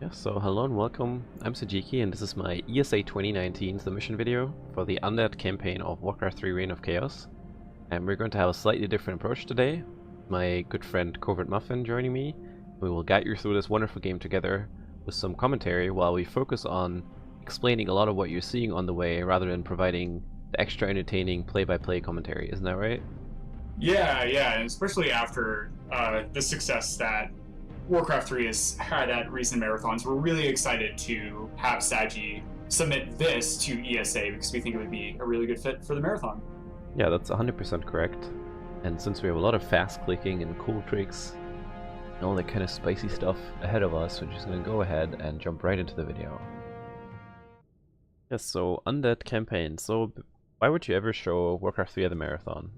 Yeah, so hello and welcome. I'm Sajiki and this is my ESA 2019 submission video for the Undead campaign of Warcraft 3 Reign of Chaos. And we're going to have a slightly different approach today. My good friend Covert Muffin joining me. We will guide you through this wonderful game together with some commentary while we focus on explaining a lot of what you're seeing on the way rather than providing the extra entertaining play-by-play commentary. Isn't that right? Yeah, and especially after the success that Warcraft 3 has had at recent marathons, we're really excited to have Saji submit this to ESA because we think it would be a really good fit for the marathon. Yeah, that's 100% correct. And since we have a lot of fast clicking and cool tricks and all that kind of spicy stuff ahead of us, we're just going to go ahead and jump right into the video. Yes, so Undead campaign. So why would you ever show Warcraft 3 at the marathon?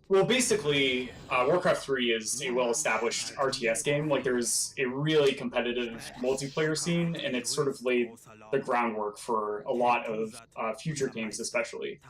Well, basically, Warcraft 3 is a well-established RTS game. Like, there's a really competitive multiplayer scene, and it's sort of laid the groundwork for a lot of future games, especially.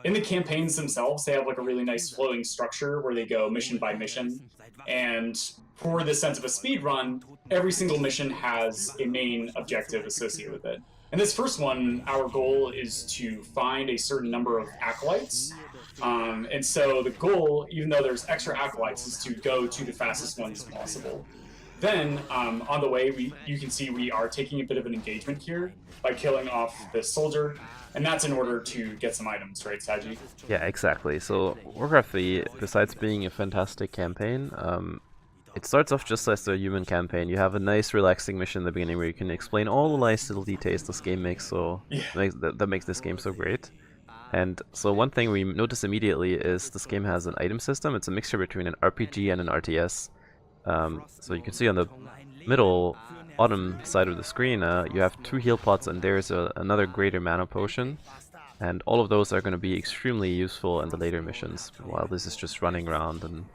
In the campaigns themselves, they have like a really nice flowing structure where they go mission by mission. And for the sense of a speed run, every single mission has a main objective associated with it. In this first one, our goal is to find a certain number of acolytes. And so the goal, even though there's extra acolytes, is to go to the fastest ones possible. Then, on the way, you can see we are taking a bit of an engagement here by killing off this soldier, and that's in order to get some items, right, Saji? Yeah, exactly. So Warcraft 3, besides being a fantastic campaign, it starts off just as a human campaign. You have a nice relaxing mission in the beginning where you can explain all the nice little details this game makes that makes this game so great. And so one thing we notice immediately is this game has an item system. It's a mixture between an RPG and an RTS. So you can see on the middle bottom side of the screen, you have 2 heal pots and there's another greater mana potion. And all of those are going to be extremely useful in the later missions, while this is just running around. And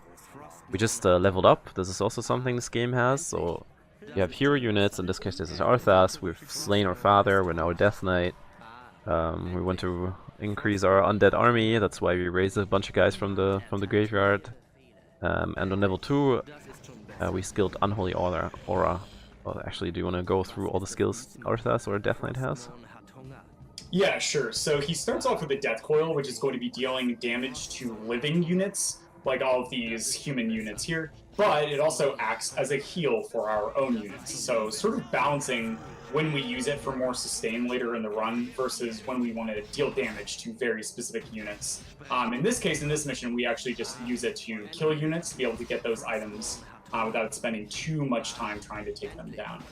we just leveled up. This is also something this game has. So you have hero units. In this case, this is Arthas. We've slain our father. We're now a Death Knight. We want to increase our undead army. That's why we raised a bunch of guys from the graveyard. And on level 2, we skilled Unholy Aura. Well, actually, do you want to go through all the skills Arthas or Death Knight has? Yeah, sure. So he starts off with a Death Coil, which is going to be dealing damage to living units, like all of these human units here, but it also acts as a heal for our own units. So sort of balancing when we use it for more sustain later in the run versus when we want to deal damage to very specific units. In this case, in this mission, we actually just use it to kill units to be able to get those items without spending too much time trying to take them down.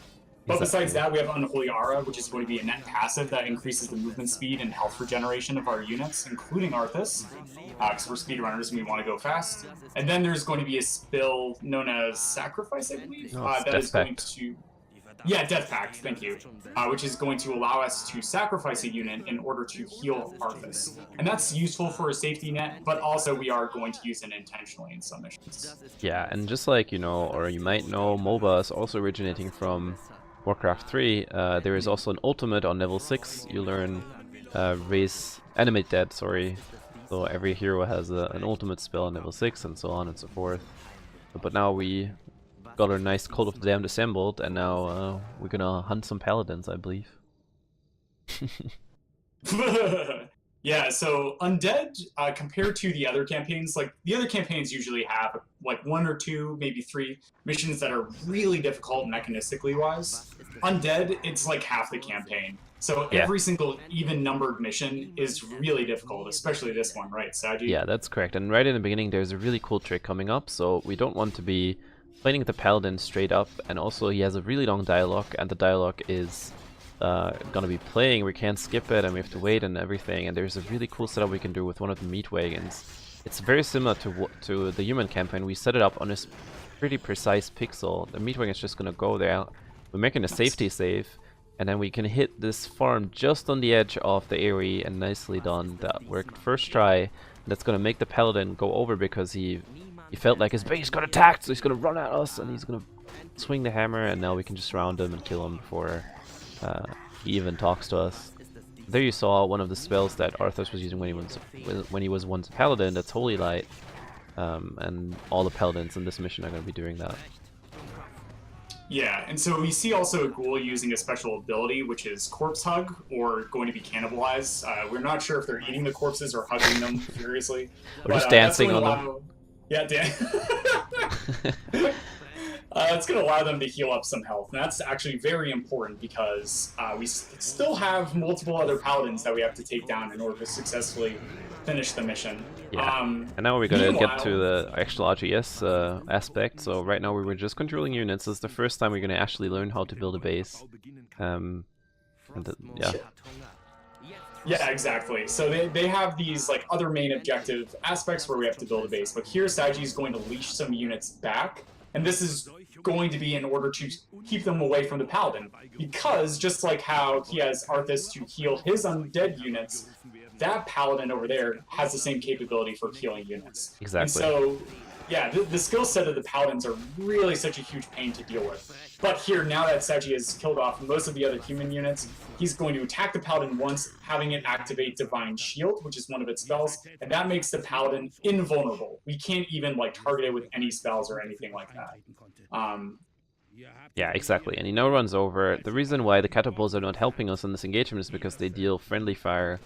But besides that, we have Unholy Aura, which is going to be a net passive that increases the movement speed and health regeneration of our units, including Arthas, because we're speedrunners and we want to go fast. And then there's going to be a spell known as Sacrifice, I believe, that is going to... Yeah, Death Pact, thank you. Which is going to allow us to sacrifice a unit in order to heal Arthas. And that's useful for a safety net, but also we are going to use it intentionally in some missions. Yeah, and just like, you know, or you might know, MOBA is also originating from Warcraft 3. There is also an ultimate on level 6. You learn Animate Dead, sorry. So every hero has an ultimate spell on level 6 and so on and so forth. But now we got our nice Cult of the Damned assembled, and now we're gonna hunt some paladins, I believe. Yeah, so Undead, compared to the other campaigns, like the other campaigns usually have like 1 or 2, maybe 3 missions that are really difficult mechanistically wise. Undead, it's like half the campaign. So every single even-numbered mission is really difficult, especially this one, right, Saji? Yeah, that's correct. And right in the beginning, there's a really cool trick coming up, so we don't want to be fighting the paladin straight up, and also he has a really long dialogue, and the dialogue is gonna be playing. We can't skip it, and we have to wait and everything. And there's a really cool setup we can do with one of the meat wagons. It's very similar to the human campaign. We set it up on this pretty precise pixel. The meat wagon is just gonna go there. We're making a safety save, and then we can hit this farm just on the edge of the area, and nicely done. That worked first try. That's gonna make the paladin go over because he felt like his base got attacked, so he's gonna run at us and he's gonna swing the hammer, and now we can just round him and kill him before he even talks to us. There you saw one of the spells that Arthas was using when he was once a paladin. That's Holy Light, and all the paladins in this mission are gonna be doing that. Yeah, and so we see also a ghoul using a special ability, which is Corpse Hug, or going to be cannibalized. We're not sure if they're eating the corpses or hugging them furiously, Or but just that's dancing going to on them. allow. Yeah, Dan. It's going to allow them to heal up some health, and that's actually very important because we still have multiple other paladins that we have to take down in order to successfully finish the mission. Yeah, and now we're gonna get to Meanwhile, the actual RGS aspect. So right now we were just controlling units. This is the first time we're gonna actually learn how to build a base. Yeah. yeah, exactly. So they have these like other main objective aspects where we have to build a base. But here Saji is going to leash some units back, and this is going to be in order to keep them away from the paladin. Because just like how he has Arthas to heal his undead units, that paladin over there has the same capability for healing units. Exactly. And so, yeah, the skill set of the paladins are really such a huge pain to deal with. But here, now that Seiji has killed off most of the other human units, he's going to attack the paladin once, having it activate Divine Shield, which is one of its spells, and that makes the paladin invulnerable. We can't even like target it with any spells or anything like that. Yeah, exactly. And he now runs over. The reason why the catapults are not helping us in this engagement is because they deal friendly fire.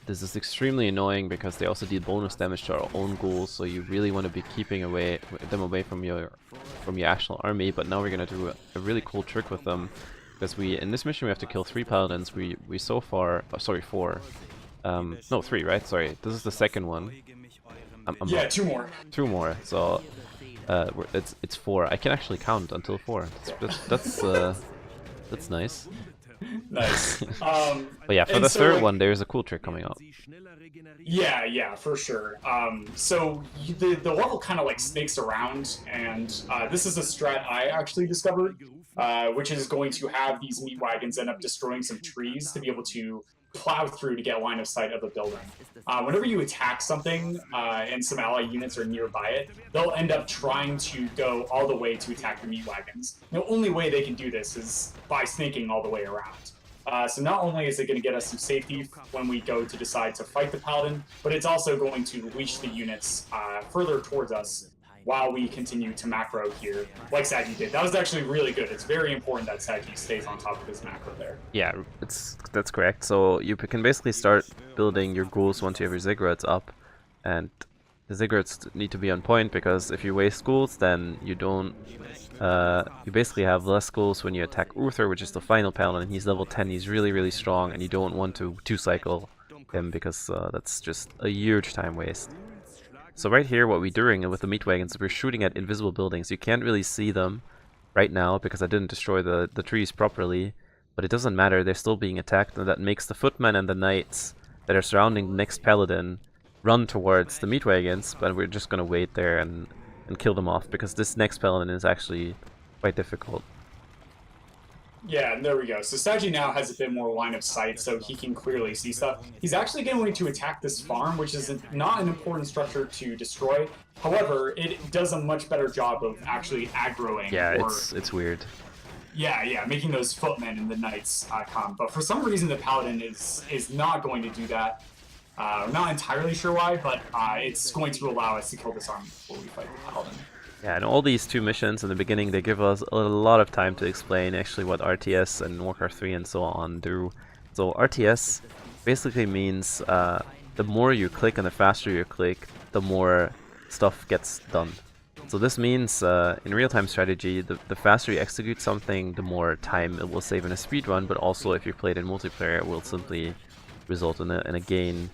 This is extremely annoying because they also deal bonus damage to our own ghouls, so you really want to be keeping them away from your actual army. But now we're gonna do a really cool trick with them, because in this mission we have to kill 3 paladins. We so far, sorry, 4. No, 3, right? Sorry, this is the second one. Yeah, 2 more. 2 more. So it's 4. I can actually count until 4. That's nice. Nice. But yeah, for the third one, there's a cool trick coming up. Yeah, for sure. So the level kind of like snakes around, and this is a strat I actually discovered, which is going to have these meat wagons end up destroying some trees to be able to plow through to get line of sight of a building. Whenever you attack something and some ally units are nearby it, they'll end up trying to go all the way to attack the meat wagons. The only way they can do this is by snaking all the way around. So not only is it going to get us some safety when we go to decide to fight the paladin, but it's also going to leash the units further towards us while we continue to macro here, like Saji did. That was actually really good. It's very important that Saji stays on top of his macro there. Yeah, that's correct. So you can basically start building your ghouls once you have your ziggurats up, and the ziggurats need to be on point, because if you waste ghouls, then you don't. You basically have less ghouls when you attack Uther, which is the final paladin. He's level 10. He's really strong, and you don't want to 2-cycle him, because that's just a huge time waste. So right here, what we're doing with the meat wagons, we're shooting at invisible buildings. You can't really see them right now because I didn't destroy the trees properly, but it doesn't matter, they're still being attacked, and that makes the footmen and the knights that are surrounding the next paladin run towards the meat wagons, but we're just gonna wait there and kill them off, because this next paladin is actually quite difficult. Yeah, and there we go. So Saji now has a bit more line of sight, so he can clearly see stuff. He's actually going to attack this farm, which is not an important structure to destroy. However, it does a much better job of actually aggroing. Yeah, it's weird. Yeah, making those footmen and the knights come. But for some reason, the paladin is not going to do that. Not entirely sure why, but it's going to allow us to kill this army before we fight the paladin. Yeah, and all these 2 missions in the beginning, they give us a lot of time to explain actually what RTS and Warcraft 3 and so on do. So RTS basically means the more you click and the faster you click, the more stuff gets done. So this means in real-time strategy, the faster you execute something, the more time it will save in a speedrun, but also if you play it in multiplayer, it will simply result in a gain,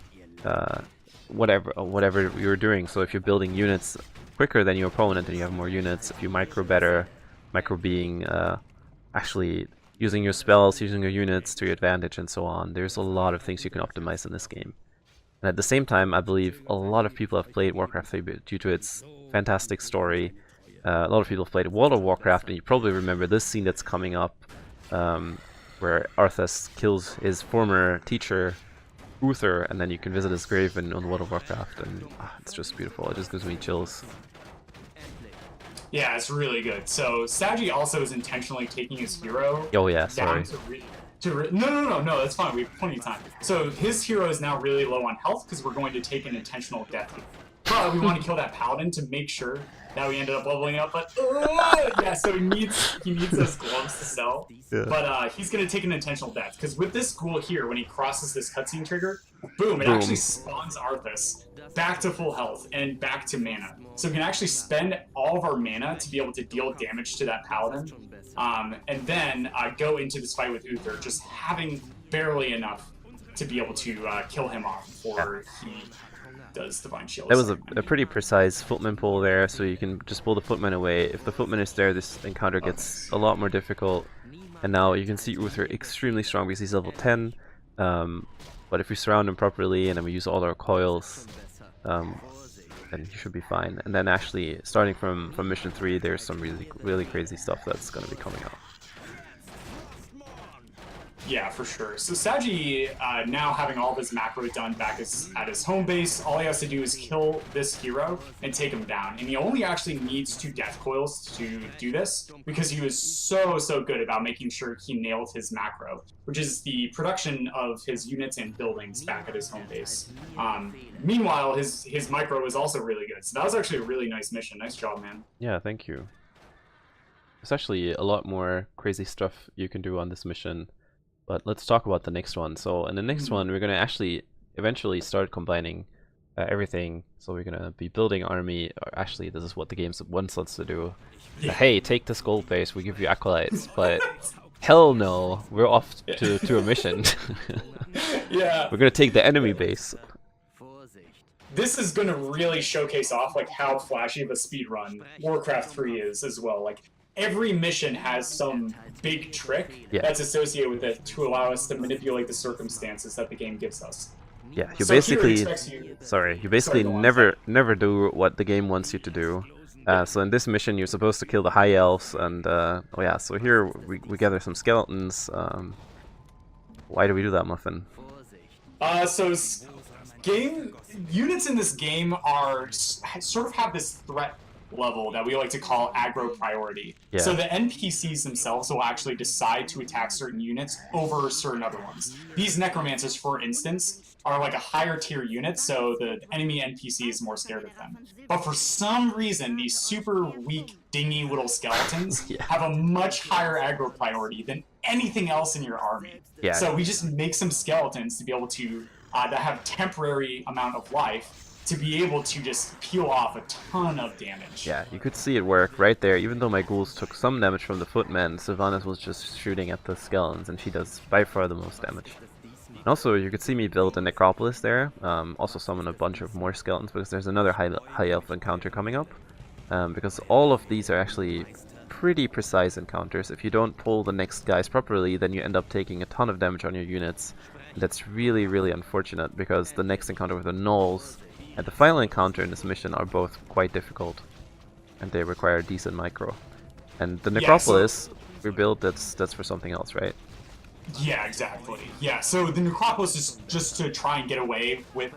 whatever you're doing. So if you're building units quicker than your opponent, then you have more units. If you micro better, micro being actually using your spells, using your units to your advantage, and so on. There's a lot of things you can optimize in this game. And at the same time, I believe a lot of people have played Warcraft 3 due to its fantastic story. A lot of people have played World of Warcraft, and you probably remember this scene that's coming up, where Arthas kills his former teacher, Uther, and then you can visit his grave on World of Warcraft, and it's just beautiful. It just gives me chills. Yeah, it's really good. So Saji also is intentionally taking his hero. Oh yeah, sorry. No, that's fine. We have plenty of time. So his hero is now really low on health because we're going to take an intentional death here. but we want to kill that paladin to make sure that we ended up leveling up. But yeah, so he needs those gloves to sell. Yeah. But he's gonna take an intentional death because with this ghoul here, when he crosses this cutscene trigger, boom, it actually spawns Arthas back to full health and back to mana. So we can actually spend all of our mana to be able to deal damage to that paladin, and then go into this fight with Uther, just having barely enough to be able to kill him off before he does Divine Shield. That was a pretty precise footman pull there, so you can just pull the footman away. If the footman is there, this encounter gets a lot more difficult. And now you can see Uther extremely strong because he's level 10. But if we surround him properly and then we use all our coils, then he should be fine. And then actually, starting from mission 3, there's some really crazy stuff that's going to be coming up. Yeah, for sure. So Sagi, now having all of his macro done back at his home base, all he has to do is kill this hero and take him down. And he only actually needs 2 death coils to do this because he was so good about making sure he nailed his macro, which is the production of his units and buildings back at his home base. Meanwhile, his micro was also really good. So that was actually a really nice mission. Nice job, man. Yeah, thank you. There's actually a lot more crazy stuff you can do on this mission. But let's talk about the next one. So in the next one, we're going to actually eventually start combining everything. So we're going to be building army. Or actually, this is what the game wants us to do. Yeah. Hey, take this gold base. We give you acolytes. But hell no, we're off to a mission. Yeah. We're going to take the enemy base. This is going to really showcase off like how flashy of a speedrun Warcraft 3 is as well. Like, every mission has some big trick that's associated with it to allow us to manipulate the circumstances that the game gives us. Yeah, you So basically you basically never do what the game wants you to do. So in this mission, you're supposed to kill the high elves, and oh yeah, so here we gather some skeletons. Why do we do that, Muffin? So game units in this game are sort of have this threat level that we like to call aggro priority. Yeah. So the NPCs themselves will actually decide to attack certain units over certain other ones. These necromancers, for instance, are like a higher tier unit, so the enemy NPC is more scared of them. But for some reason, these super weak, dingy little skeletons have a much higher aggro priority than anything else in your army. Yeah. So we just make some skeletons to be able to that have temporary amount of life to be able to just peel off a ton of damage. Yeah, you could see it work right there. Even though my ghouls took some damage from the footmen, Sylvanas was just shooting at the skeletons, and she does by far the most damage. And also, you could see me build a necropolis there. Also summon a bunch of more skeletons because there's another high elf encounter coming up. Because all of these are actually pretty precise encounters. If you don't pull the next guys properly, then you end up taking a ton of damage on your units. And that's really unfortunate because the next encounter with the gnolls and the final encounter in this mission are both quite difficult, and they require decent micro. And the necropolis we built, that's for something else, right? Yeah, exactly. Yeah, so the necropolis is just to try and get away with,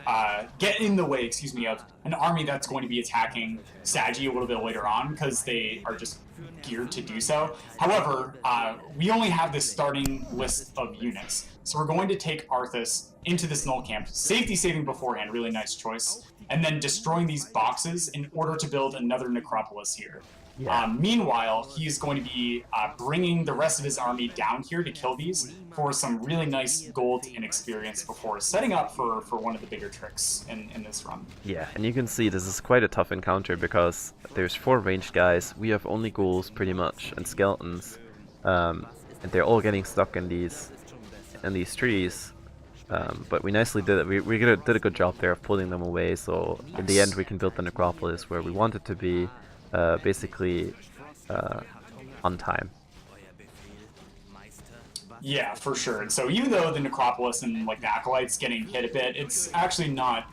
get in the way, excuse me, of an army that's going to be attacking Sagi a little bit later on, because they are just geared to do so. However, we only have this starting list of units, so we're going to take Arthas into this null camp, safety saving beforehand, really nice choice, and then destroying these boxes in order to build another necropolis here. Yeah. Meanwhile, he's going to be bringing the rest of his army down here to kill these for some really nice gold and experience before setting up for one of the bigger tricks in this run. Yeah, and you can see this is quite a tough encounter because there's 4 ranged guys, we have only ghouls pretty much, and skeletons, and they're all getting stuck in these trees. But we nicely did it. We did a good job there of pulling them away, so in the end we can build the necropolis where we want it to be. Basically on time. Yeah, for sure. And so even though the necropolis and like the acolytes getting hit a bit, it's actually not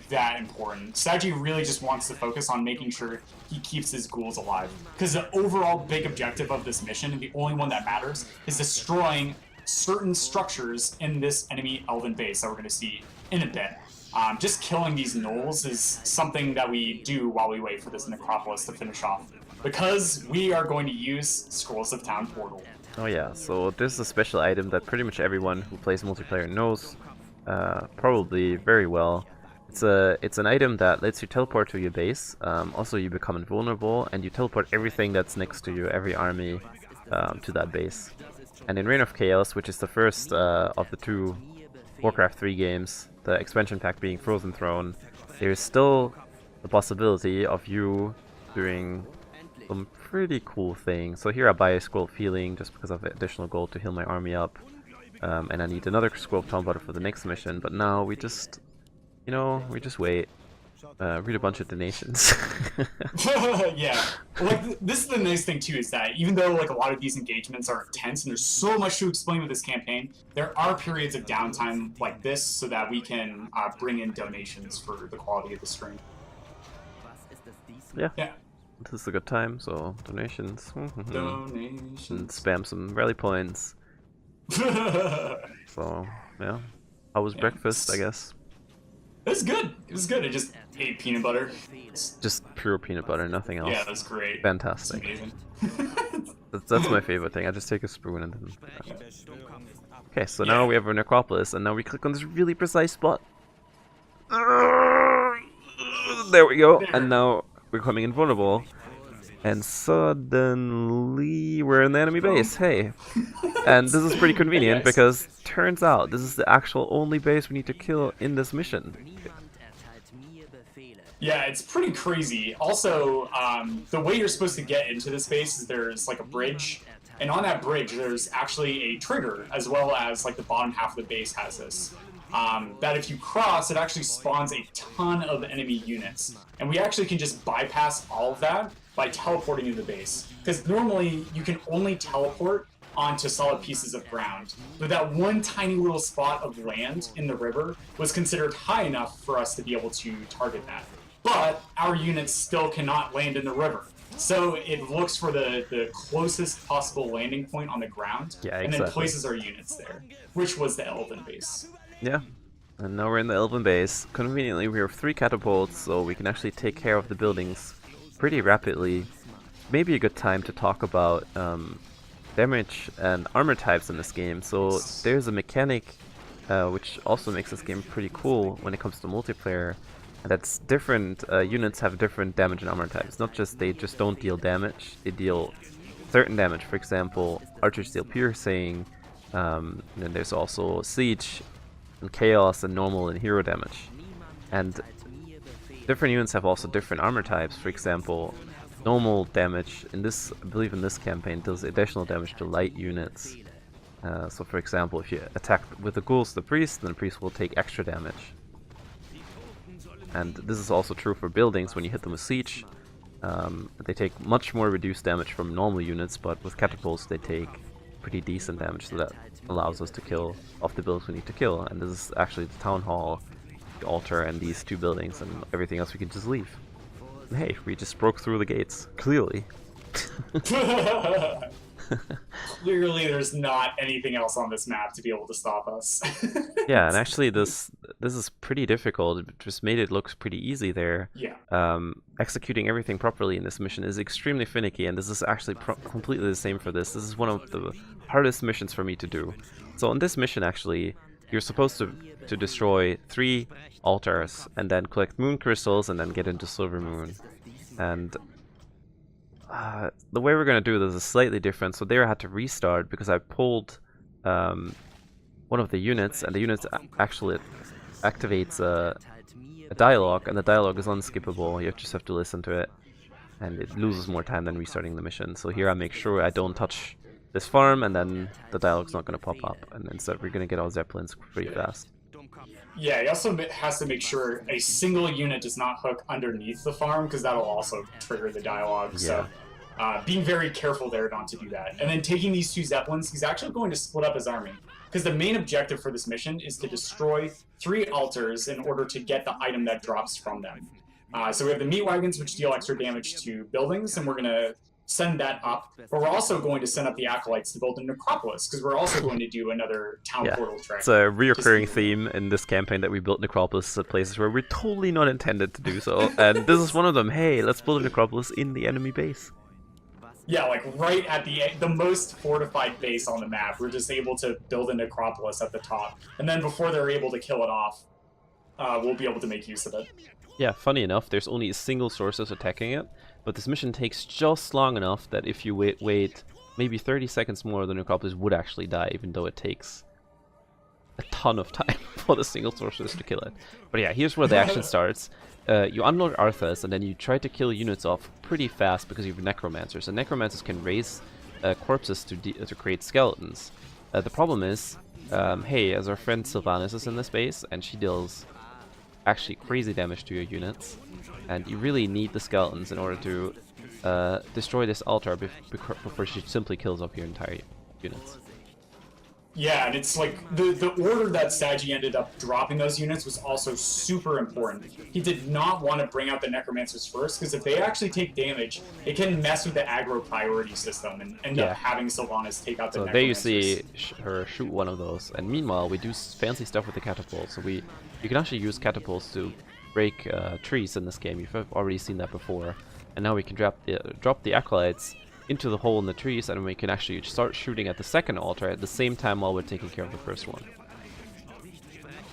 that important. Sagi really just wants to focus on making sure he keeps his ghouls alive, because the overall big objective of this mission, and the only one that matters, is destroying certain structures in this enemy elven base that we're going to see in a bit. Just killing these gnolls is something that we do while we wait for this necropolis to finish off, because we are going to use Scrolls of Town Portal. Oh yeah, so this is a special item that pretty much everyone who plays multiplayer knows probably very well. it's an item that lets you teleport to your base. Also, you become invulnerable, and you teleport everything that's next to you, every army, to that base. And in Reign of Chaos, which is the first of the 2 Warcraft 3 games, the expansion pack being Frozen Throne, there is still the possibility of you doing some pretty cool things. So here I buy a Scroll of Healing just because of additional gold to heal my army up. And I need another Scroll of Town Butter for the next mission, but now we just, you know, we just wait. Read a bunch of donations. Yeah, like this is the nice thing too, is that even though like a lot of these engagements are intense and there's so much to explain with this campaign, there are periods of downtime like this so that we can bring in donations for the quality of the stream. Yeah. Yeah. This is a good time, so donations. Donations. And spam some rally points. So, yeah. How was breakfast, I guess? It was good. It was good. I just ate peanut butter. Just pure peanut butter, nothing else. Yeah, that's great. Fantastic. That's amazing. That's my favorite thing. I just take a spoon and then... Okay, so now we have a necropolis, and now we click on this really precise spot. There we go. And now we're becoming invulnerable. And suddenly we're in the enemy base. Hey. And this is pretty convenient because turns out this is the actual only base we need to kill in this mission. Yeah, it's pretty crazy. Also, the way you're supposed to get into this base is there's like a bridge, and on that bridge there's actually a trigger, as well as like the bottom half of the base has this. That if you cross, it actually spawns a ton of enemy units. And we actually can just bypass all of that by teleporting into the base. Because normally you can only teleport onto solid pieces of ground. But that one tiny little spot of land in the river was considered high enough for us to be able to target that. But our units still cannot land in the river. So it looks for the closest possible landing point on the ground, and then places our units there, which was the Elven base. Yeah, and now we're in the Elven base. Conveniently, we have 3 catapults, so we can actually take care of the buildings pretty rapidly. Maybe a good time to talk about damage and armor types in this game. So there's a mechanic which also makes this game pretty cool when it comes to multiplayer. And that's different units have different damage and armor types. Not just they just don't deal damage, they deal certain damage. For example, archers deal piercing, and then there's also siege and chaos and normal and hero damage. And different units have also different armor types. For example, normal damage in this, I believe in this campaign, does additional damage to light units. So for example, if you attack with the ghouls, the priest, then the priest will take extra damage. And this is also true for buildings. When you hit them with siege, they take much more reduced damage from normal units, but with catapults they take pretty decent damage, so that allows us to kill off the buildings we need to kill. And this is actually the town hall, the altar, and these 2 buildings, and everything else we can just leave. And hey, we just broke through the gates, clearly. Clearly there's not anything else on this map to be able to stop us. Yeah, and actually this is pretty difficult. It just made it look pretty easy there. Yeah. Executing everything properly in this mission is extremely finicky, and this is actually completely the same for this. This is one of the hardest missions for me to do. So on this mission, actually, you're supposed to destroy 3 altars, and then collect moon crystals, and then get into Silver Moon. And the way we're going to do this is slightly different. So there I had to restart because I pulled one of the units, and the unit actually activates a dialogue, and the dialogue is unskippable. You just have to listen to it, and it loses more time than restarting the mission. So here I make sure I don't touch this farm, and then the dialogue's not going to pop up, and instead we're going to get our zeppelins pretty fast. Yeah, he also has to make sure a single unit does not hook underneath the farm, because that'll also trigger the dialogue. Yeah. So being very careful there not to do that. And then taking these 2 zeppelins, he's actually going to split up his army. Because the main objective for this mission is to destroy 3 altars in order to get the item that drops from them. So we have the meat wagons, which deal extra damage to buildings, and we're going to send that up. But we're also going to send up the acolytes to build a necropolis, because we're also going to do another town portal trick. It's a reoccurring theme in this campaign that we built necropolis at places where we're totally not intended to do so. And this is one of them. Hey, let's build a necropolis in the enemy base. Yeah, like right at the most fortified base on the map, we're just able to build a necropolis at the top. And then before they're able to kill it off, we'll be able to make use of it. Yeah, funny enough, there's only a single source that's attacking it, but this mission takes just long enough that if you wait maybe 30 seconds more, the Necropolis would actually die, even though it takes a ton of time for the single sorceress to kill it. But yeah, here's where the action starts. You unlock Arthas, and then you try to kill units off pretty fast because you have Necromancers, and Necromancers can raise corpses to create skeletons. The problem is, hey, as our friend Sylvanas is in this base, and she deals actually crazy damage to your units, and you really need the skeletons in order to destroy this altar before she simply kills off your entire units. Yeah, and it's like the order that Sagi ended up dropping those units was also super important. He did not want to bring out the Necromancers first, because if they actually take damage, it can mess with the aggro priority system and end up having Sylvanas take out the Necromancers. So there you see her shoot one of those, and meanwhile we do fancy stuff with the catapults. So you can actually use catapults to break trees in this game. You've already seen that before, and now we can drop the acolytes into the hole in the trees, and we can actually start shooting at the second altar at the same time while we're taking care of the first one.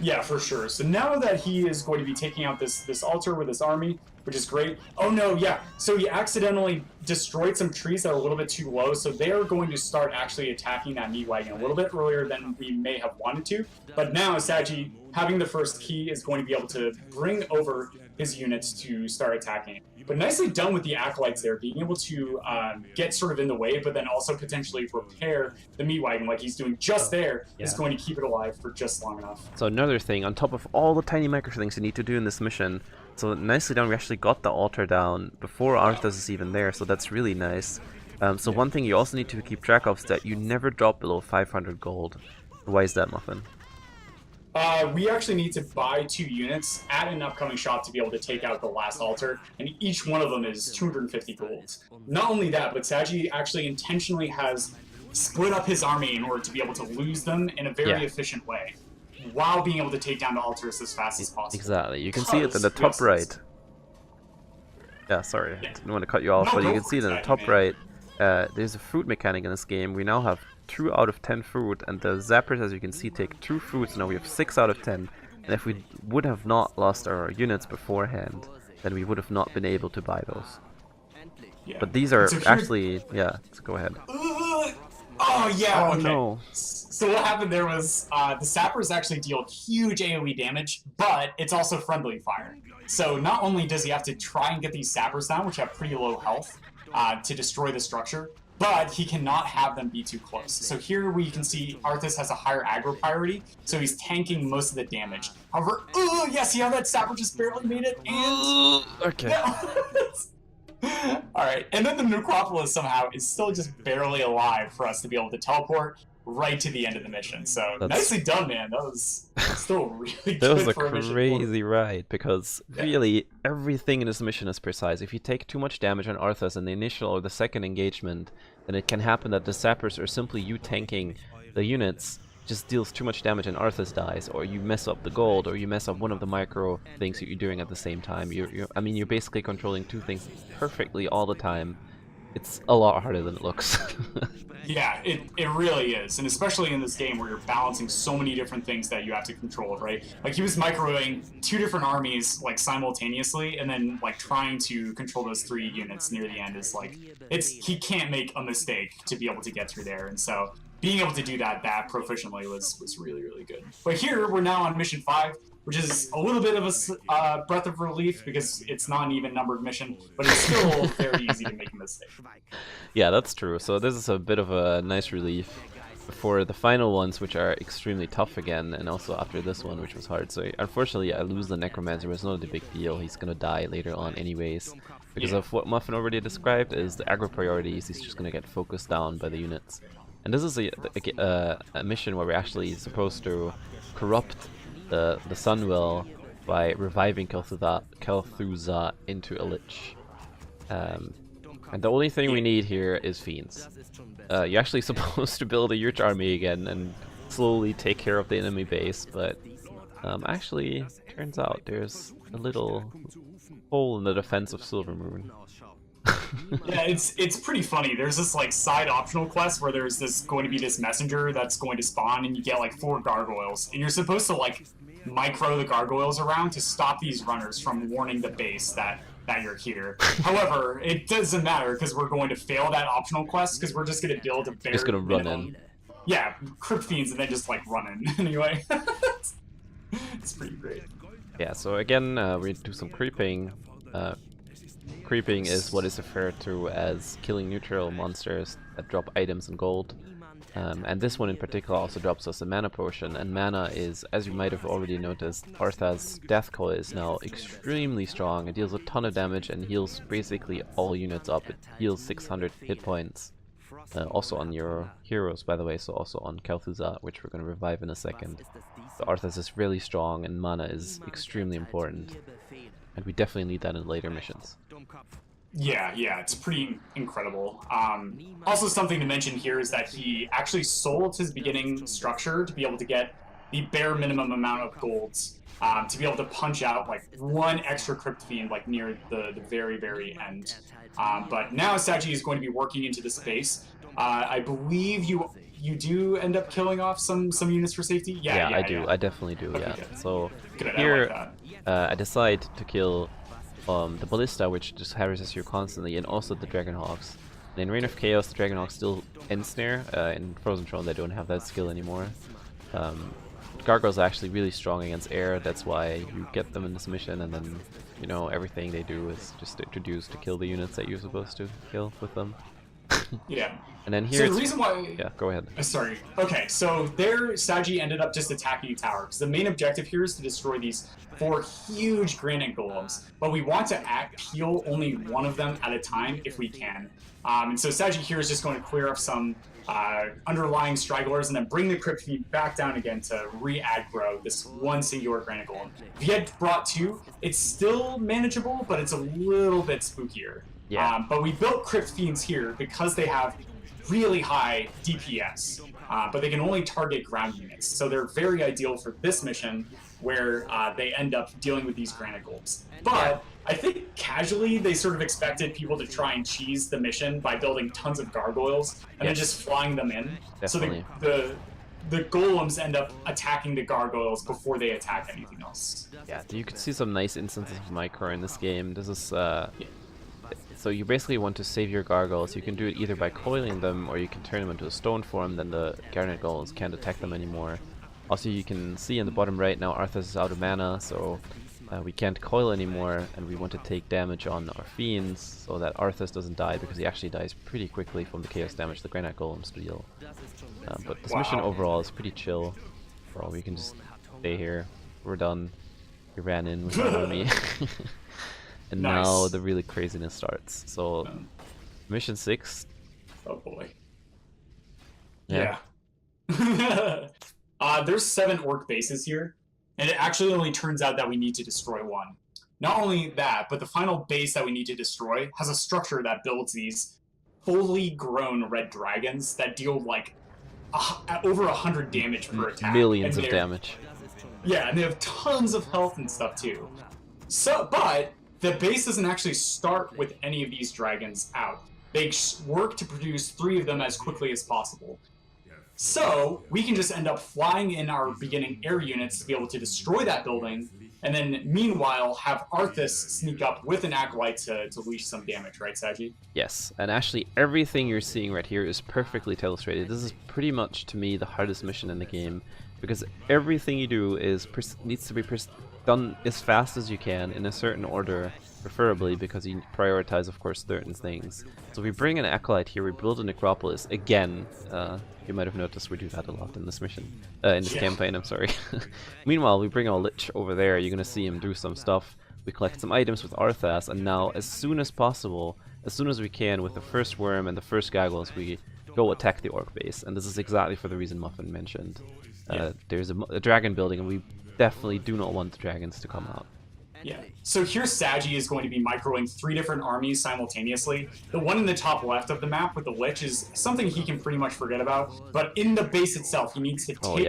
Yeah, for sure. So now that he is going to be taking out this altar with his army, which is great. Oh no, yeah. So he accidentally destroyed some trees that are a little bit too low, so they are going to start actually attacking that meat wagon a little bit earlier than we may have wanted to. But now Sagi, having the first key, is going to be able to bring over his units to start attacking it. But nicely done with the acolytes there, being able to get sort of in the way, but then also potentially repair the meat wagon like he's doing just there, is going to keep it alive for just long enough. So another thing, on top of all the tiny micro things you need to do in this mission, so nicely done, we actually got the altar down before Arthas is even there, so that's really nice. So one thing you also need to keep track of is that you never drop below 500 gold. Why is that, Muffin? We actually need to buy 2 units at an upcoming shop to be able to take out the last altar, and each one of them is 250 gold. Not only that, but Sagi actually intentionally has split up his army in order to be able to lose them in a very efficient way, while being able to take down the altars as fast as possible. Exactly. You can see it in the top right. Yeah, sorry, I didn't want to cut you off, but you can see it in the top right. There's a fruit mechanic in this game. We now have 2 out of 10 fruit, and the zappers, as you can see, take 2 fruits. Now we have 6 out of 10, and if we would have not lost our units beforehand, then we would have not been able to buy those. Yeah. But these are actually, so go ahead. Oh yeah, oh, okay. No. So what happened there was the sappers actually deal huge AoE damage, but it's also friendly fire. So not only does he have to try and get these sappers down, which have pretty low health, to destroy the structure, but he cannot have them be too close. So here we can see Arthas has a higher aggro priority, so he's tanking most of the damage. However, yeah, see how that sapper just barely made it? And okay. Alright, and then the Necropolis somehow is still just barely alive for us to be able to teleport right to the end of the mission. So nicely done, man. That was still really good. That was a crazy ride, because really everything in this mission is precise. If you take too much damage on Arthas in the initial or the second engagement, then it can happen that the sappers, or simply you tanking the units, just deals too much damage and Arthas dies, or you mess up the gold, or you mess up one of the micro things that you're doing at the same time. I mean, you're basically controlling 2 things perfectly all the time. It's a lot harder than it looks. Yeah, it really is, and especially in this game where you're balancing so many different things that you have to control, right? Like, he was microwaving 2 different armies, like, simultaneously, and then, like, trying to control those 3 units near the end is, like, he can't make a mistake to be able to get through there, and so being able to do that proficiently was really, really good. But here, we're now on mission 5, which is a little bit of a breath of relief, because it's not an even numbered mission, but it's still very easy to make a mistake. Yeah, that's true. So this is a bit of a nice relief for the final ones, which are extremely tough again, and also after this one, which was hard. So unfortunately, I lose the Necromancer, but it's not a big deal. He's gonna die later on anyways. Because of what Muffin already described is the aggro priorities, he's just gonna get focused down by the units. And this is a mission where we're actually supposed to corrupt the Sunwell by reviving Kel'Thuzad into a Lich. And the only thing we need here is Fiends. You're actually supposed to build a huge army again and slowly take care of the enemy base, but actually, turns out there's a little hole in the defense of Silvermoon. Yeah, it's pretty funny. There's this like side optional quest where there's going to be this messenger that's going to spawn, and you get like 4 gargoyles, and you're supposed to like micro the gargoyles around to stop these runners from warning the base that you're here. However, it doesn't matter because we're going to fail that optional quest because we're just going to build a bare Just gonna run minimum. in. Yeah, crypt fiends and then just like run in anyway. It's pretty great. Yeah, so again, we do some creeping. Creeping is what is referred to as killing neutral monsters that drop items and gold. And this one in particular also drops us a mana potion, and mana is, as you might have already noticed, Artha's Death Coil is now extremely strong. It deals a ton of damage and heals basically all units up. It heals 600 hit points. Also on your heroes, by the way, so also on Kel'Thuzad, which we're going to revive in a second. So Arthas is really strong, and mana is extremely important. And we definitely need that in later missions. Yeah, it's pretty incredible. Also, something to mention here is that he actually sold his beginning structure to be able to get the bare minimum amount of golds to be able to punch out like 1 extra Crypt Fiend like near the very, very end. But now Saji is going to be working into the space. I believe you do end up killing off some units for safety. Yeah, I do. Yeah. I definitely do. Okay, Yeah. good. So Good, here, I like that. I decide to kill the Ballista, which just harasses you constantly, and also the Dragonhawks. And in Reign of Chaos, the Dragonhawks still ensnare. In Frozen Throne, they don't have that skill anymore. Gargoyles are actually really strong against air. That's why you get them in this mission, and then you know everything they do is just introduced to kill the units that you're supposed to kill with them. Yeah. And then here, So the reason why... yeah, go ahead. Sorry. Okay, so there, Saji ended up just attacking a tower, because the main objective here is to destroy these 4 huge granite golems, but we want to peel only one of them at a time if we can. And so Saji here is just going to clear up some underlying stragglers and then bring the Crypt Fiend back down again to re-aggro this one singular granite golem. If you had brought 2, it's still manageable, but it's a little bit spookier. Yeah. But we built Crypt Fiends here because they have really high DPS, but they can only target ground units. So they're very ideal for this mission where they end up dealing with these granite golems. But I think casually they sort of expected people to try and cheese the mission by building tons of gargoyles and then just flying them in. Definitely. So the golems end up attacking the gargoyles before they attack anything else. Yeah, you can see some nice instances of micro in this game. This is so you basically want to save your gargoyles. You can do it either by coiling them, or you can turn them into a stone form, then the garnet golems can't attack them anymore. Also, you can see in the bottom right now Arthas is out of mana, so we can't coil anymore, and we want to take damage on our fiends so that Arthas doesn't die, because he actually dies pretty quickly from the chaos damage the granite golems deal. But this mission overall is pretty chill. So we can just stay here. We're done. We ran in with our army. And now the really craziness starts. So, mission 6. Oh boy. Yeah. There's 7 orc bases here, and it actually only turns out that we need to destroy 1. Not only that, but the final base that we need to destroy has a structure that builds these fully grown red dragons that deal like over 100 damage per attack. Millions of damage. Yeah, and they have tons of health and stuff too. So, but the base doesn't actually start with any of these dragons out. They work to produce 3 of them as quickly as possible. So we can just end up flying in our beginning air units to be able to destroy that building, and then meanwhile have Arthas sneak up with an acolyte to leash some damage, right, Saji? Yes, and actually everything you're seeing right here is perfectly illustrated. This is pretty much, to me, the hardest mission in the game, because everything you do is needs to be done as fast as you can in a certain order, preferably, because you prioritize, of course, certain things. So we bring an acolyte here, we build a necropolis again. You might have noticed we do that a lot in this mission, in this campaign, I'm sorry. Meanwhile, we bring our Lich over there. You're gonna see him do some stuff. We collect some items with Arthas, and now, as soon as possible, as soon as we can, with the first worm and the first gargoyles, we go attack the orc base. And this is exactly for the reason Muffin mentioned. There's a dragon building, and we definitely do not want the dragons to come out. Yeah. So here Saji is going to be microing 3 different armies simultaneously. The one in the top left of the map with the Lich is something he can pretty much forget about. But in the base itself, he needs to take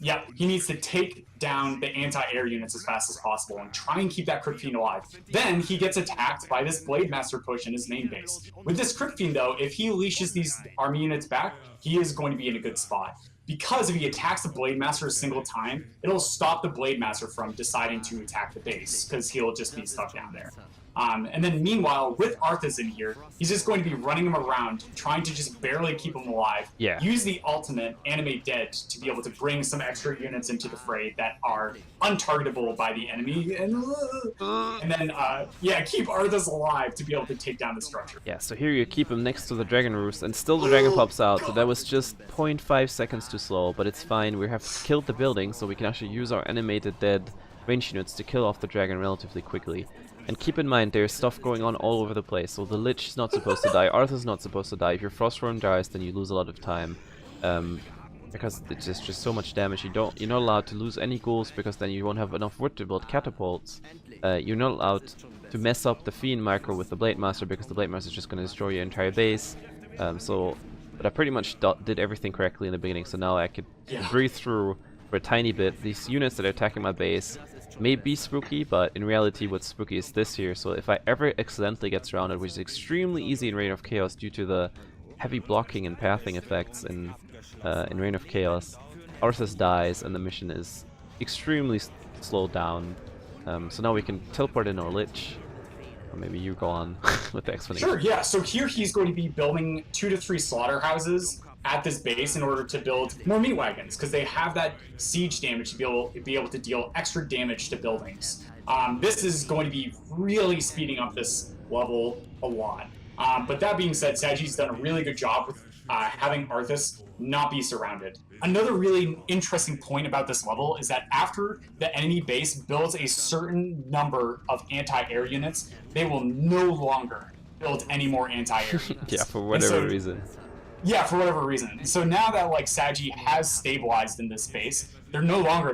Yeah, he needs to take down the anti-air units as fast as possible and try and keep that Crypt Fiend alive. Then he gets attacked by this Blade Master push in his main base. With this Crypt Fiend, though, if he leashes these army units back, he is going to be in a good spot. Because if he attacks the Blade Master a single time, it'll stop the Blade Master from deciding to attack the base, because he'll just be stuck down there. And then meanwhile, with Arthas in here, he's just going to be running him around, trying to just barely keep him alive. Yeah. Use the ultimate, Animate Dead, to be able to bring some extra units into the fray that are untargetable by the enemy. And then, keep Arthas alive to be able to take down the structure. Yeah, so here you keep him next to the Dragon Roost, and still the dragon pops out, so that was just 0.5 seconds too slow, but it's fine. We have killed the building, so we can actually use our Animated Dead range units to kill off the dragon relatively quickly. And keep in mind, there's stuff going on all over the place. So the Lich is not supposed to die, Arthur's not supposed to die. If your Frostworm dies, then you lose a lot of time. Because it's just so much damage. You're not allowed to lose any ghouls, because then you won't have enough wood to build catapults. You're not allowed to mess up the Fiend micro with the Blade Master, because the Blade Master is just going to destroy your entire base. But I pretty much did everything correctly in the beginning, so now I could breathe through for a tiny bit. These units that are attacking my base may be spooky, but in reality what's spooky is this here. So if I ever accidentally get surrounded, which is extremely easy in Reign of Chaos due to the heavy blocking and pathing effects in Reign of Chaos, Arthas dies and the mission is extremely slowed down. So now we can teleport in our Lich. Or maybe you go on with the explanation. Sure, yeah. So here he's going to be building 2 to 3 slaughterhouses at this base in order to build more meat wagons, because they have that siege damage to be able to deal extra damage to buildings. This is going to be really speeding up this level a lot. But that being said, Saji's done a really good job with having Arthas not be surrounded. Another really interesting point about this level is that after the enemy base builds a certain number of anti-air units, they will no longer build any more anti-air units. Yeah, for whatever reason. Yeah, for whatever reason. So now that Saji has stabilized in this space, they're no longer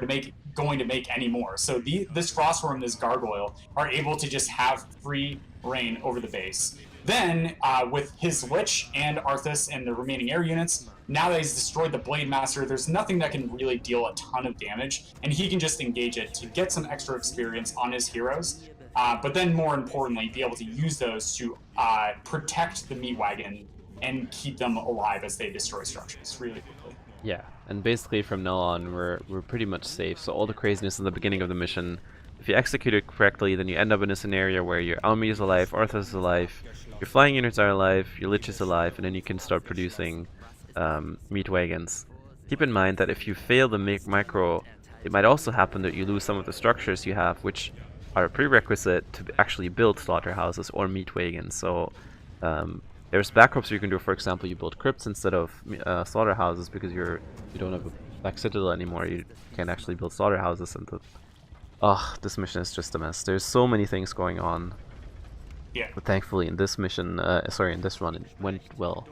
going to make any more. So this Frostworm, this Gargoyle, are able to just have free reign over the base. Then, with his Lich and Arthas and the remaining air units, now that he's destroyed the Blade Master, there's nothing that can really deal a ton of damage, and he can just engage it to get some extra experience on his heroes, but then more importantly, be able to use those to protect the meat wagon and keep them alive as they destroy structures really quickly. Yeah, and basically from now on we're pretty much safe. So all the craziness in the beginning of the mission, if you execute it correctly, then you end up in a scenario where your army is alive, Arthas is alive, your flying units are alive, your Lich is alive, and then you can start producing meat wagons. Keep in mind that if you fail the micro, it might also happen that you lose some of the structures you have, which are a prerequisite to actually build slaughterhouses or meat wagons. So there's backups you can do. For example, you build crypts instead of slaughterhouses, because you don't have a Black Citadel anymore. You can't actually build slaughterhouses. And this mission is just a mess. There's so many things going on. Yeah. But thankfully, in this mission, in this run, it went well.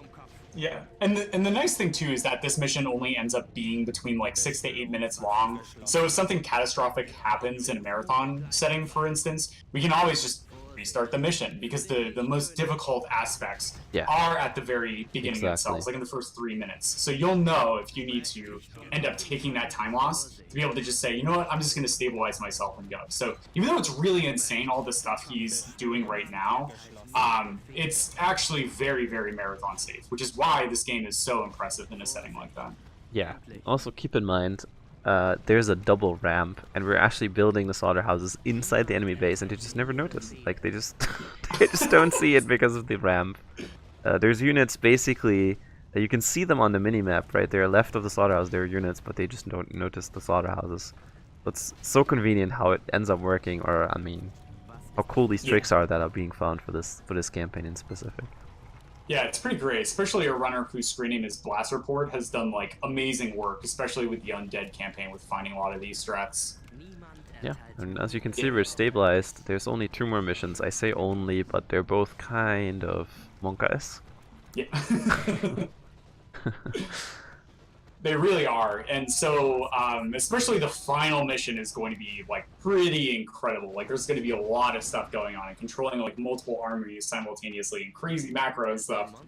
Yeah, and the nice thing too is that this mission only ends up being between 6 to 8 minutes long. So if something catastrophic happens in a marathon setting, for instance, we can always just restart the mission, because the most difficult aspects are at the very beginning themselves, like in the first 3 minutes. So you'll know if you need to end up taking that time loss to be able to just say, you know what, I'm just going to stabilize myself and go. So even though it's really insane, all the stuff he's doing right now, it's actually very, very marathon safe, which is why this game is so impressive in a setting like that. Yeah. Also keep in mind, there's a double ramp, and we're actually building the slaughterhouses inside the enemy base, and they just never notice. Like they just don't see it because of the ramp. There's units basically that you can see them on the minimap right there, left of the slaughterhouse. There are units, but they just don't notice the slaughterhouses. It's so convenient how it ends up working, or I mean, how cool these tricks are that are being found for this campaign in specific. Yeah, it's pretty great, especially a runner who's screening his blast report has done amazing work, especially with the Undead campaign with finding a lot of these strats. Yeah, and as you can see, we're stabilized. There's only 2 more missions. I say only, but they're both kind of Monka-esque. Yeah. They really are, and so especially the final mission is going to be pretty incredible. There's going to be a lot of stuff going on, and controlling multiple armies simultaneously and crazy macro and stuff.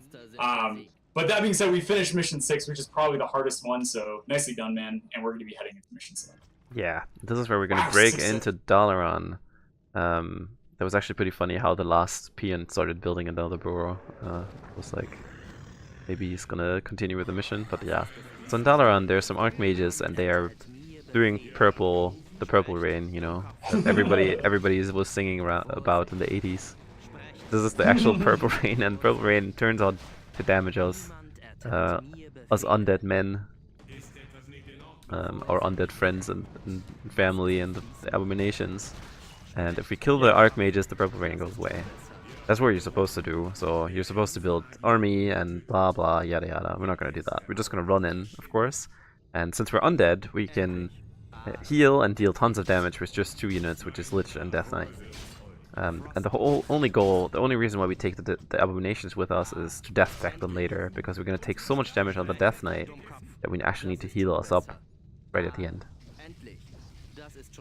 But that being said, we finished mission 6, which is probably the hardest one. So nicely done, man. And we're going to be heading into mission 7. Yeah, this is where we're gonna Wow, break 6-7. into Dalaran. That was actually pretty funny how the last peon started building another burrow. It was like, maybe he's gonna continue with the mission, but yeah. So in Dalaran, there's some archmages, and they are doing the purple rain, you know, that everybody was singing about in the 80s. This is the actual purple rain, and purple rain turns out to damage us, us undead men, our undead friends and family and the abominations. And if we kill the archmages, the purple rain goes away. That's what you're supposed to do. So you're supposed to build army and blah blah yada yada. We're not gonna do that. We're just gonna run in, of course. And since we're undead, we can heal and deal tons of damage with just 2 units, which is Lich and Death Knight. And the only reason why we take the abominations with us is to death pack them later, because we're gonna take so much damage on the Death Knight that we actually need to heal us up right at the end.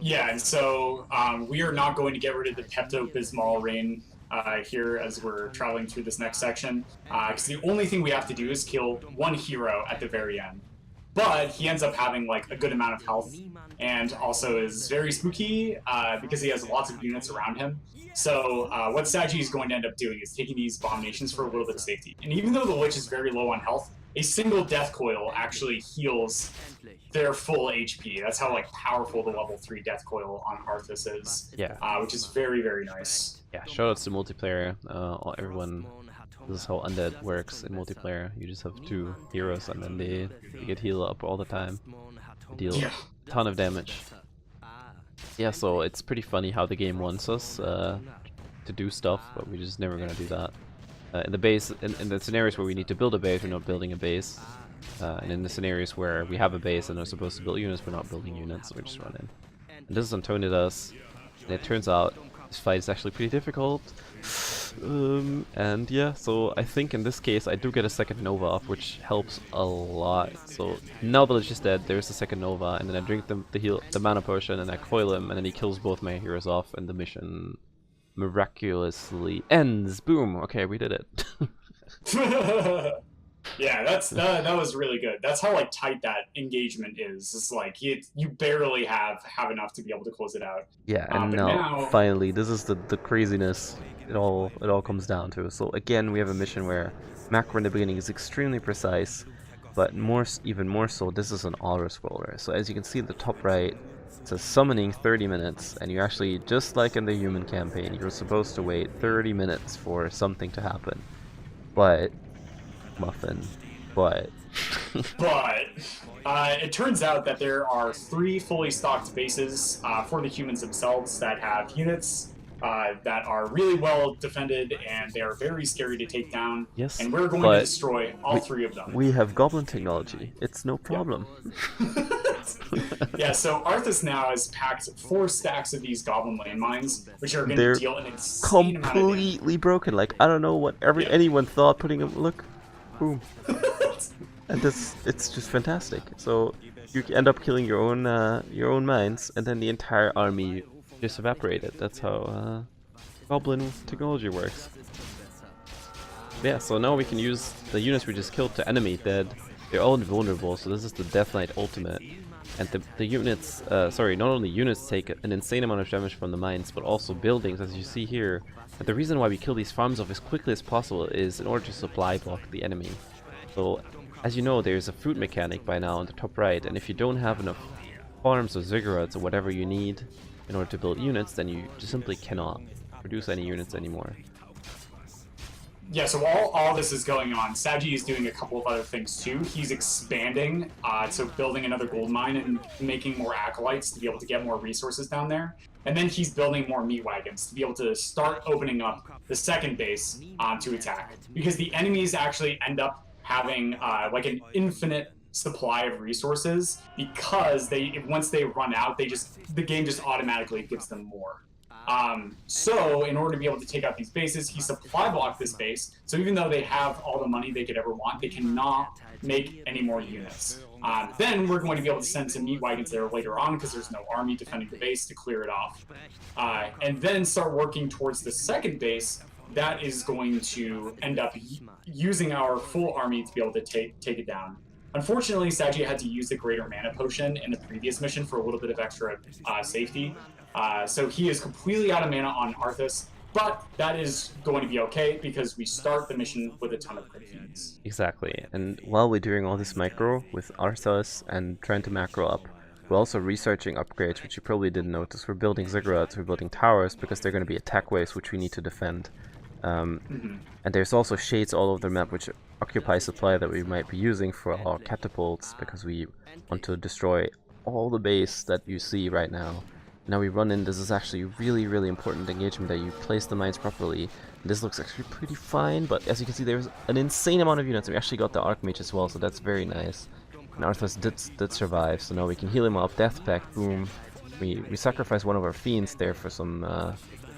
Yeah, and so we are not going to get rid of the Pepto-Bismol rain here as we're traveling through this next section, because the only thing we have to do is kill one hero at the very end. But he ends up having like a good amount of health, and also is very spooky because he has lots of units around him. So what Saji is going to end up doing is taking these abominations for a little bit of safety. And even though the Lich is very low on health, a single death coil actually heals their full HP. That's how like powerful the level 3 death coil on Arthas is. Yeah. Which is very, very nice. Yeah, shoutouts to multiplayer. Everyone, this is how Undead works in multiplayer. You just have 2 heroes and then they get healed up all the time. Deal a ton of damage. Yeah, so it's pretty funny how the game wants us to do stuff, but we're just never gonna do that. In the base, in the scenarios where we need to build a base, we're not building a base. And in the scenarios where we have a base and are supposed to build units, we're not building units, we're just running. And this is Antonidas, and it turns out this fight is actually pretty difficult. And yeah, so I think in this case I do get a second Nova off, which helps a lot. So now that it's just dead, there's a second Nova, and then I drink the mana potion, and I coil him, and then he kills both my heroes off, and the mission miraculously ends. Boom! Okay, we did it. Yeah, that was really good. That's how like tight that engagement is. It's like you barely have enough to be able to close it out. Yeah, and now finally, this is the craziness it all comes down to. So again, we have a mission where macro in the beginning is extremely precise, but even more so, this is an auto-scroller. So as you can see in the top right, it says summoning 30 minutes, and you actually, just like in the human campaign, you're supposed to wait 30 minutes for something to happen. But Muffin, but it turns out that there are 3 fully stocked bases for the humans themselves that have units that are really well defended, and they are very scary to take down. Yes, and we're going to destroy all 3 of them. We have goblin technology. It's no problem. Yeah, so Arthas now has packed 4 stacks of these goblin landmines, which are going to deal an insane amount of damage. Completely broken. Like, I don't know what anyone thought putting them. Look. Boom. And it's just fantastic. So you end up killing your own mines, and then the entire army just evaporated. That's how goblin technology works. Yeah, so now we can use the units we just killed to animate dead. They're all invulnerable, so this is the Death Knight ultimate. And the units, not only units take an insane amount of damage from the mines, but also buildings, as you see here. But the reason why we kill these farms off as quickly as possible is in order to supply block the enemy. So, as you know, there's a fruit mechanic by now on the top right, and if you don't have enough farms or ziggurats or whatever you need in order to build units, then you just simply cannot produce any units anymore. Yeah, so while all this is going on, Saji is doing a couple of other things too. He's expanding, so building another gold mine and making more acolytes to be able to get more resources down there. And then he's building more meat wagons to be able to start opening up the second base to attack. Because the enemies actually end up having like an infinite supply of resources, because once they run out, the game just automatically gives them more. So in order to be able to take out these bases, he supply blocked this base. So even though they have all the money they could ever want, they cannot make any more units. Then we're going to be able to send some meat wagons there later on, because there's no army defending the base, to clear it off. And then start working towards the second base, that is going to end up using our full army to be able to take it down. Unfortunately, Saji had to use the Greater Mana Potion in the previous mission for a little bit of extra safety. So he is completely out of mana on Arthas, but that is going to be okay because we start the mission with a ton of crit fiends. Exactly, and while we're doing all this micro with Arthas and trying to macro up, we're also researching upgrades, which you probably didn't notice. We're building ziggurats, we're building towers, because they're going to be attack waves, which we need to defend. And there's also shades all over the map, which occupy supply that we might be using for our catapults, because we want to destroy all the base that you see right now. Now we run in, this is actually really, really important engagement that you place the mines properly. This looks actually pretty fine, but as you can see there's an insane amount of units. We actually got the Archmage as well, so that's very nice. And Arthas did survive, so now we can heal him up, Death Pact, boom. We sacrificed one of our Fiends there for some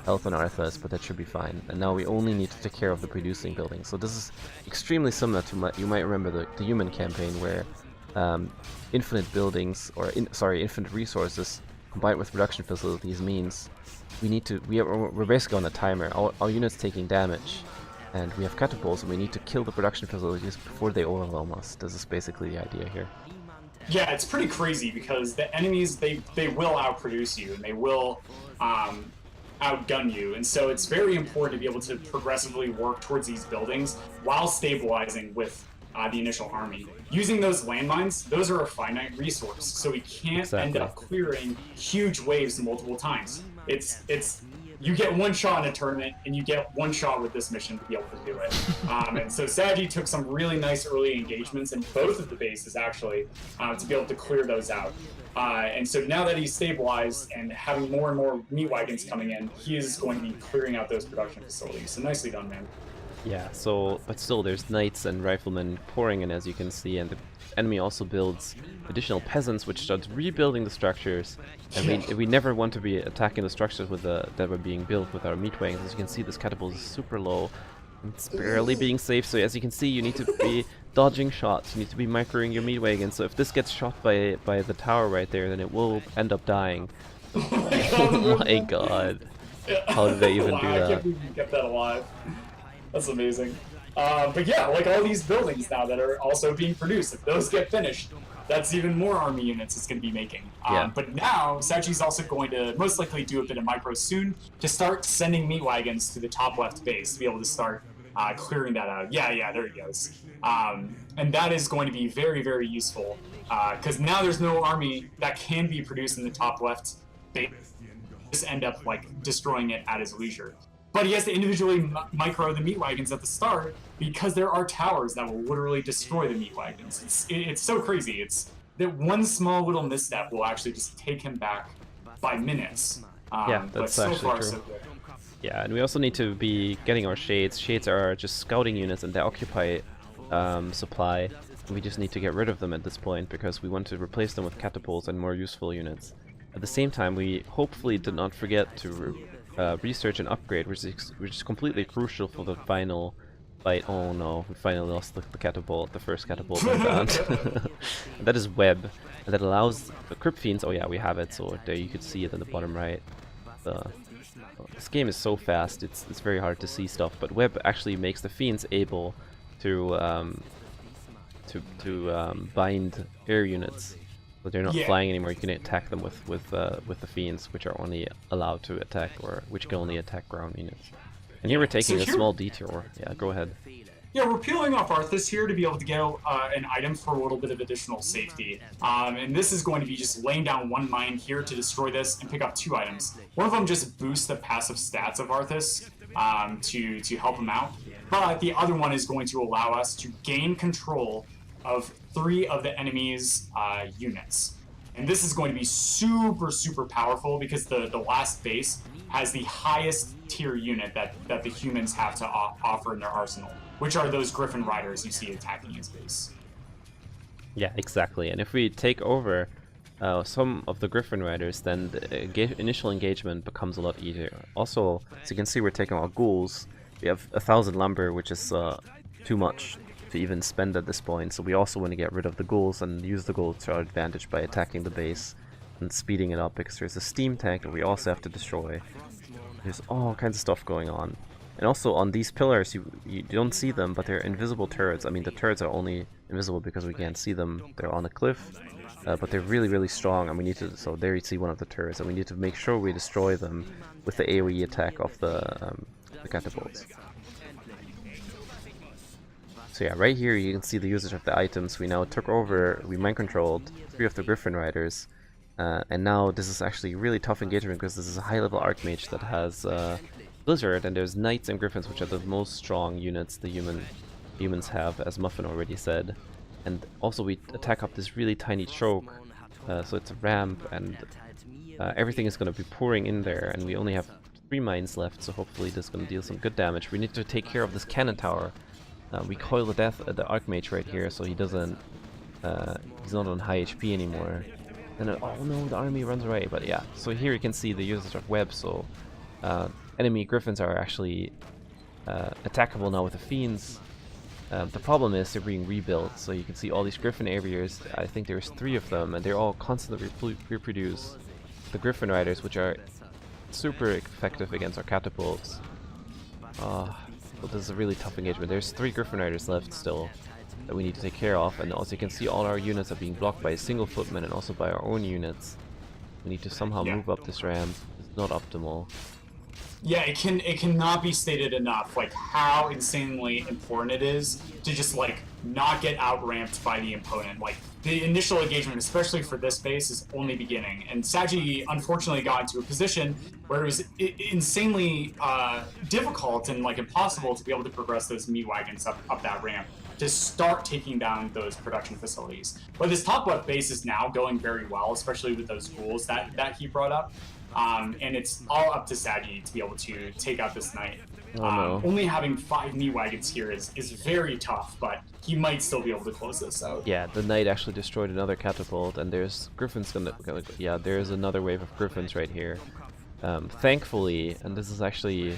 health on Arthas, but that should be fine. And now we only need to take care of the producing buildings. So this is extremely similar to, you might remember the human campaign where infinite buildings, or infinite resources combined with production facilities means we're basically on a timer. Our unit's taking damage, and we have catapults, and we need to kill the production facilities before they overwhelm us. This is basically the idea here. Yeah, it's pretty crazy because the enemies, they will outproduce you, and they will outgun you, and so it's very important to be able to progressively work towards these buildings while stabilizing with the initial army. Using those landmines, those are a finite resource, so we can't end up clearing huge waves multiple times. It's you get one shot in a tournament, and you get one shot with this mission to be able to do it. And so Saji took some really nice early engagements in both of the bases, actually, to be able to clear those out. And so now that he's stabilized and having more and more meat wagons coming in, he is going to be clearing out those production facilities. So nicely done, man. Yeah, so, but still there's knights and riflemen pouring in, as you can see, and the enemy also builds additional peasants, which starts rebuilding the structures, and we never want to be attacking the structures with that were being built with our meat wagons. As you can see, this catapult is super low, it's barely being safe, so as you can see, you need to be dodging shots, you need to be microing your meat wagon, so if this gets shot by the tower right there, then it will end up dying. Oh my god. How did they even do that? I can't believe you kept that alive. That's amazing. But yeah, like all these buildings now that are also being produced, if those get finished, that's even more army units it's going to be making. But now, Saji's also going to most likely do a bit of micro soon to start sending meat wagons to the top left base to be able to start clearing that out. Yeah, there he goes. And that is going to be very, very useful because now there's no army that can be produced in the top left base. Just end up like destroying it at his leisure. But he has to individually micro the meat wagons at the start because there are towers that will literally destroy the meat wagons. It's so crazy. It's that one small little misstep will actually just take him back by minutes. Yeah, that's but so actually far, true. so good. Yeah, and we also need to be getting our shades. Shades are just scouting units, and they occupy supply. We just need to get rid of them at this point because we want to replace them with catapults and more useful units. At the same time, we hopefully did not forget to research and upgrade, which is completely crucial for the final fight. Oh no, we finally lost the catapult. The first catapult went down. That is web, and that allows the crypt fiends. Oh yeah, we have it. So there you could see it in the bottom right. This game is so fast; it's very hard to see stuff. But web actually makes the fiends able to bind air units. So they're not flying anymore. You can attack them with the fiends, which are only allowed to attack, or which can only attack ground units. And here we're taking a small detour. Yeah, go ahead. Yeah, we're peeling off Arthas here to be able to get an item for a little bit of additional safety. And this is going to be just laying down one mine here to destroy this and pick up 2 items. One of them just boosts the passive stats of Arthas to help him out. But the other one is going to allow us to gain control of 3 of the enemy's units. And this is going to be super, super powerful because the last base has the highest tier unit that the humans have to offer in their arsenal, which are those Griffin Riders you see attacking his base. Yeah, exactly. And if we take over some of the Griffin Riders, then the initial engagement becomes a lot easier. Also, as you can see, we're taking our ghouls. We have 1,000 lumber, which is too much to even spend at this point, so we also want to get rid of the ghouls and use the ghouls to our advantage by attacking the base and speeding it up, because there's a steam tank that we also have to destroy. There's all kinds of stuff going on. And also on these pillars, you don't see them, but they're invisible turrets. I mean, the turrets are only invisible because we can't see them. They're on a cliff, but they're really, really strong, and we need to. So there you see one of the turrets, and we need to make sure we destroy them with the AOE attack of the catapults. So yeah, right here you can see the usage of the items. We now took over. We mind controlled 3 of the Griffin Riders. And now this is actually a really tough engagement because this is a high-level Archmage that has Blizzard, and there's Knights and Griffins, which are the most strong units the humans have, as Muffin already said. And also we attack up this really tiny choke, so it's a ramp, and everything is going to be pouring in there, and we only have 3 mines left, so hopefully this is going to deal some good damage. We need to take care of this cannon tower. We coil the death at the Archmage right here, so he doesn't, he's not on high HP anymore. And then, oh no, the army runs away. But yeah, so here you can see the usage of web. So enemy griffins are actually attackable now with the fiends. The problem is they're being rebuilt. So you can see all these griffin aviars. I think there's 3 of them, and they're all constantly reproduce the griffin riders, which are super effective against our catapults. So this is a really tough engagement. There's 3 griffin riders left still that we need to take care of, and also you can see all our units are being blocked by a single footman and also by our own units. We need to somehow move up this ramp. It's not optimal. Yeah, it cannot be stated enough, like, how insanely important it is to just, like, not get out-ramped by the opponent. Like, the initial engagement, especially for this base, is only beginning, and Sagi unfortunately got into a position where it was insanely difficult and, like, impossible to be able to progress those meat wagons up that ramp to start taking down those production facilities. But this top left base is now going very well, especially with those ghouls that he brought up. And it's all up to Sagi to be able to take out this knight. Only having 5 knee wagons here is very tough, but he might still be able to close this out. Yeah, the knight actually destroyed another catapult, and there's griffins gonna yeah, there's another wave of griffins right here. Thankfully, and this is actually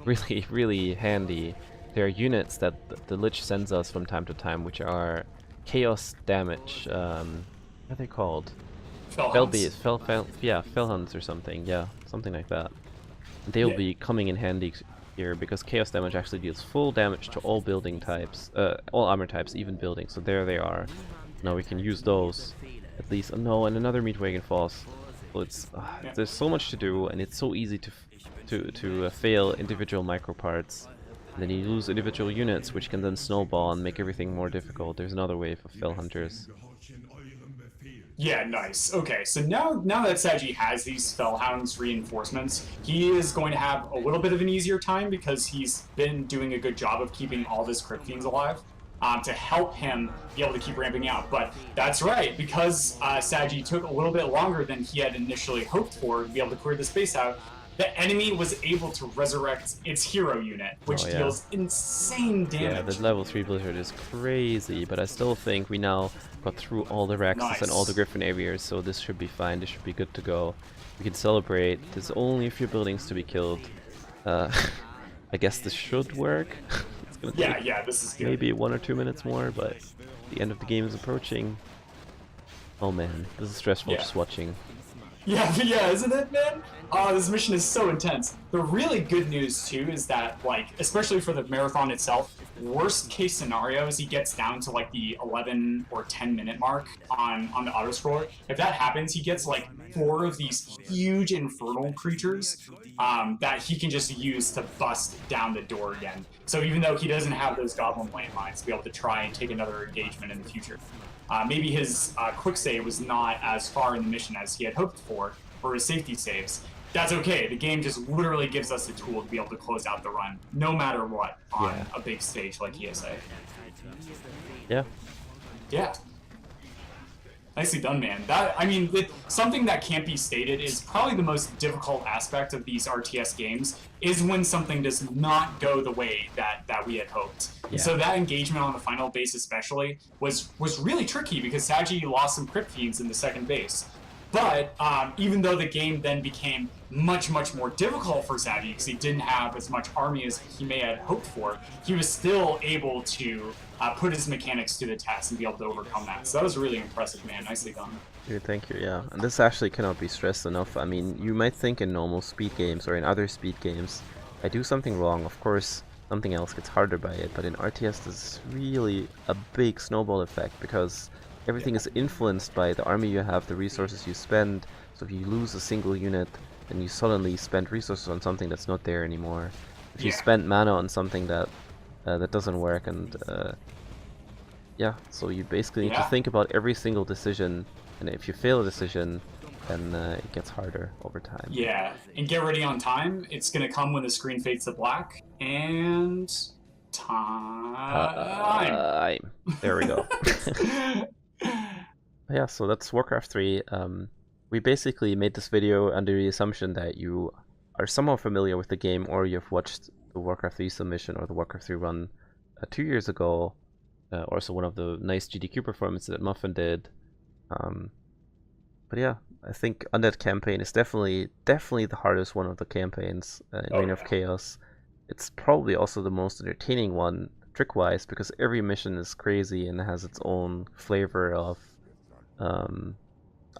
really, really handy, there are units that the Lich sends us from time to time, which are chaos damage. What are they called? Fellhounds or something. Yeah, something like that. They'll be coming in handy here because chaos damage actually deals full damage to all building types, all armor types, even buildings. So there they are. Now we can use those at least. Oh no, and another meat wagon falls. So it's there's so much to do, and it's so easy to fail individual micro parts. And then you lose individual units, which can then snowball and make everything more difficult. There's another wave of Fell Hunters. Yeah, nice. Okay, so now that Sagi has these Fellhounds reinforcements, he is going to have a little bit of an easier time because he's been doing a good job of keeping all of his Crypt Fiends alive to help him be able to keep ramping out. But that's right, because Sagi took a little bit longer than he had initially hoped for to be able to clear the space out, the enemy was able to resurrect its hero unit, which deals insane damage. Yeah, the level 3 Blizzard is crazy, but I still think we now got through all the Rexes and all the Griffin Aviars, so this should be fine, this should be good to go. We can celebrate. There's only a few buildings to be killed. I guess this should work. It's gonna take this is good. Maybe 1 or 2 minutes more, but the end of the game is approaching. Oh man, this is stressful just watching. Yeah, isn't it, man? Oh, this mission is so intense. The really good news, too, is that, like, especially for the marathon itself, worst case scenario is he gets down to, like, the 11 or 10 minute mark on the auto scroller. If that happens, he gets, like, 4 of these huge infernal creatures that he can just use to bust down the door again. So even though he doesn't have those goblin landmines to be able to try and take another engagement in the future. Maybe his quick save was not as far in the mission as he had hoped for his safety saves. That's okay. The game just literally gives us a tool to be able to close out the run, no matter what, on a big stage like ESA. Yeah. Nicely done, man. Something that can't be stated is probably the most difficult aspect of these RTS games is when something does not go the way that we had hoped. Yeah. So that engagement on the final base especially was really tricky because Sagi lost some Crypt Fiends in the second base. But even though the game then became much, much more difficult for Sagi because he didn't have as much army as he may have hoped for, he was still able to put his mechanics to the test and be able to overcome that. So that was really impressive, man. Nicely done. Dude, thank you, yeah. And this actually cannot be stressed enough. I mean, you might think in normal speed games or in other speed games I do something wrong, of course something else gets harder by it, but in RTS there's really a big snowball effect because everything is influenced by the army you have, the resources you spend. So if you lose a single unit, then you suddenly spend resources on something that's not there anymore. If you spend mana on something that that doesn't work, and yeah, so you basically need to think about every single decision, and if you fail a decision, then it gets harder over time. Yeah, and get ready on time. It's gonna come when the screen fades to black, and time. There we go. Yeah, so that's Warcraft 3. We basically made this video under the assumption that you are somewhat familiar with the game, or you've watched the Warcraft 3 submission or the Warcraft 3 run 2 years ago. Also one of the nice GDQ performances that Muffin did. But yeah, I think Undead campaign is definitely the hardest one of the campaigns in Reign of Chaos. It's probably also the most entertaining one, trick-wise, because every mission is crazy and has its own flavor of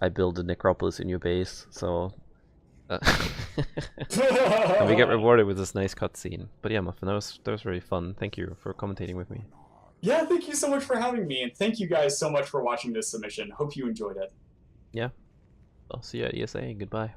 I build a necropolis in your base, so and we get rewarded with this nice cutscene. But yeah, Muffin, that was really fun. Thank you for commentating with me. Yeah, thank you so much for having me, and thank you guys so much for watching this submission. Hope you enjoyed it. Yeah. I'll see you at ESA. Goodbye.